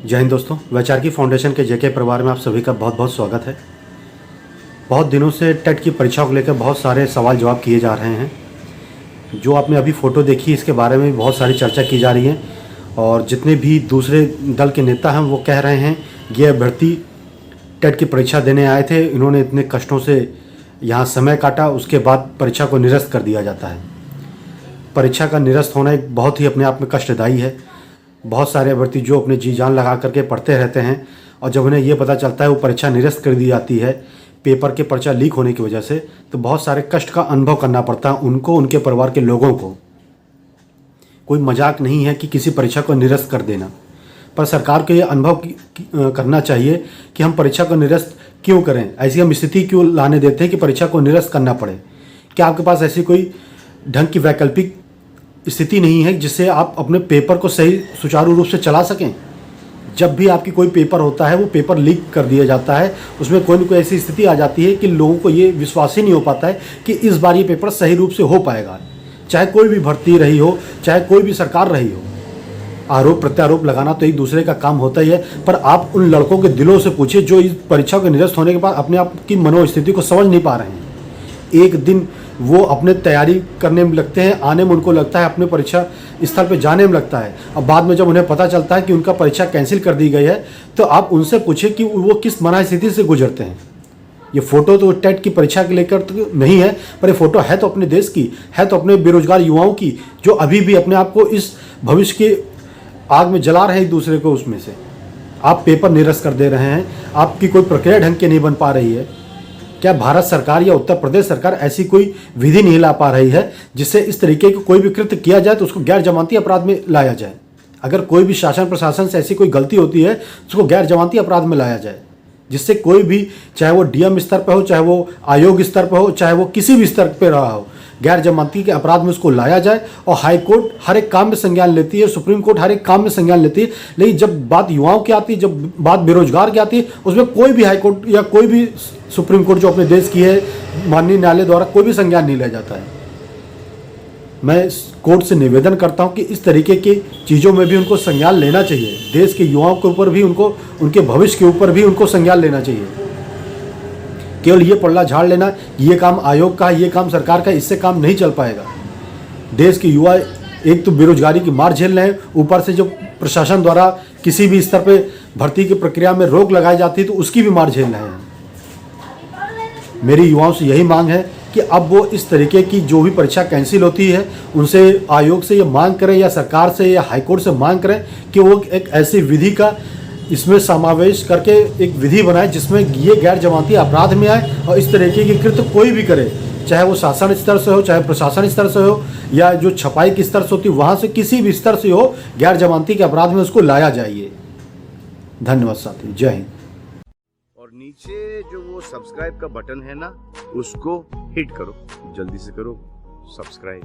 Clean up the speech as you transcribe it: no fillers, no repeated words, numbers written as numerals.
जय हिंद दोस्तों, वैचारिकी फाउंडेशन के जेके परिवार में आप सभी का बहुत बहुत स्वागत है। बहुत दिनों से टेट की परीक्षा को लेकर बहुत सारे सवाल जवाब किए जा रहे हैं। जो आपने अभी फ़ोटो देखी इसके बारे में बहुत सारी चर्चा की जा रही है और जितने भी दूसरे दल के नेता हैं वो कह रहे हैं ये अभ्यर्थी टेट की परीक्षा देने आए थे, इन्होंने इतने कष्टों से यहाँ समय काटा, उसके बाद परीक्षा को निरस्त कर दिया जाता है। परीक्षा का निरस्त होना एक बहुत ही अपने आप में कष्टदायी है। बहुत सारे अभ्यर्थी जो अपने जी जान लगा करके पढ़ते रहते हैं और जब उन्हें ये पता चलता है वो परीक्षा निरस्त कर दी जाती है पेपर के पर्चा लीक होने की वजह से, तो बहुत सारे कष्ट का अनुभव करना पड़ता है उनको, उनके परिवार के लोगों को। कोई मजाक नहीं है कि किसी परीक्षा को निरस्त कर देना, पर सरकार को ये अनुभव करना चाहिए कि हम परीक्षा को निरस्त क्यों करें, ऐसी हम स्थिति क्यों लाने देते हैं कि परीक्षा को निरस्त करना पड़े। क्या आपके पास ऐसी कोई ढंग की वैकल्पिक स्थिति नहीं है जिससे आप अपने पेपर को सही सुचारू रूप से चला सकें? जब भी आपकी कोई पेपर होता है वो पेपर लीक कर दिया जाता है, उसमें कोई ना कोई ऐसी स्थिति आ जाती है कि लोगों को ये विश्वास ही नहीं हो पाता है कि इस बार ये पेपर सही रूप से हो पाएगा। चाहे कोई भी भर्ती रही हो, चाहे कोई भी सरकार रही हो, आरोप प्रत्यारोप लगाना तो एक दूसरे का काम होता ही है, पर आप उन लड़कों के दिलों से पूछिए जो इस परीक्षा के निरस्त होने के बाद अपने आप की मनोस्थिति को समझ नहीं पा रहे हैं। एक दिन वो अपने तैयारी करने में लगते हैं, आने में उनको लगता है, अपने परीक्षा स्थल पे जाने में लगता है, अब बाद में जब उन्हें पता चलता है कि उनका परीक्षा कैंसिल कर दी गई है तो आप उनसे पूछिए कि वो किस मना स्थिति से गुजरते हैं। ये फ़ोटो तो टेट की परीक्षा के लेकर तो नहीं है, पर ये फ़ोटो है तो अपने देश की, है तो अपने बेरोजगार युवाओं की जो अभी भी अपने आप को इस भविष्य के आग में जला रहे हैं एक दूसरे को। उसमें से आप पेपर निरस्त कर दे रहे हैं, आपकी कोई प्रक्रिया ढंग की नहीं बन पा रही है। क्या भारत सरकार या उत्तर प्रदेश सरकार ऐसी कोई विधि नहीं ला पा रही है जिससे इस तरीके की कोई भी कृत्य किया जाए तो उसको गैर जमानती अपराध में लाया जाए? अगर कोई भी शासन प्रशासन से ऐसी कोई गलती होती है उसको गैर जमानती अपराध में लाया जाए, जिससे कोई भी, चाहे वो डीएम स्तर पर हो, चाहे वो आयोग स्तर पर हो, चाहे वो किसी भी स्तर पर रहा हो, गैर जमानती के अपराध में उसको लाया जाए। और हाई कोर्ट हर एक काम में संज्ञान लेती है, सुप्रीम कोर्ट हर एक काम में संज्ञान लेती है, लेकिन जब बात युवाओं की आती है, जब बात बेरोजगार की आती है, उसमें कोई भी हाई कोर्ट या कोई भी सुप्रीम कोर्ट जो अपने देश की है, माननीय न्यायालय द्वारा कोई भी संज्ञान नहीं लिया जाता है। मैं कोर्ट से निवेदन करता हूं कि इस तरीके की चीज़ों में भी उनको संज्ञान लेना चाहिए। देश के युवाओं के ऊपर भी उनको, उनके भविष्य के ऊपर भी उनको संज्ञान लेना चाहिए। केवल ये पल्ला झाड़ लेना, ये काम आयोग का है, ये काम सरकार का, इससे काम नहीं चल पाएगा। देश के युवा एक तो बेरोजगारी की मार झेल रहे हैं, ऊपर से जो प्रशासन द्वारा किसी भी स्तर पे भर्ती की प्रक्रिया में रोक लगाई जाती है तो उसकी भी मार झेल रहे हैं। मेरी युवाओं से यही मांग है कि अब वो इस तरीके की जो भी परीक्षा कैंसिल होती है उनसे, आयोग से ये मांग करें या सरकार से या हाईकोर्ट से मांग करें कि वो एक ऐसी विधि का इसमें समावेश करके एक विधि बनाए जिसमें ये गैर जमानती अपराध में आए और इस तरीके के कृत्य कोई भी करे, चाहे वो शासन स्तर से हो, चाहे प्रशासन स्तर से हो, या जो छपाई के स्तर से होती है वहाँ से, किसी भी स्तर से हो, गैर जमानती के अपराध में उसको लाया जाइए। धन्यवाद साथी, जय हिंद। और नीचे जो वो सब्सक्राइब का बटन है ना, उसको हिट करो, जल्दी से करो सब्सक्राइब।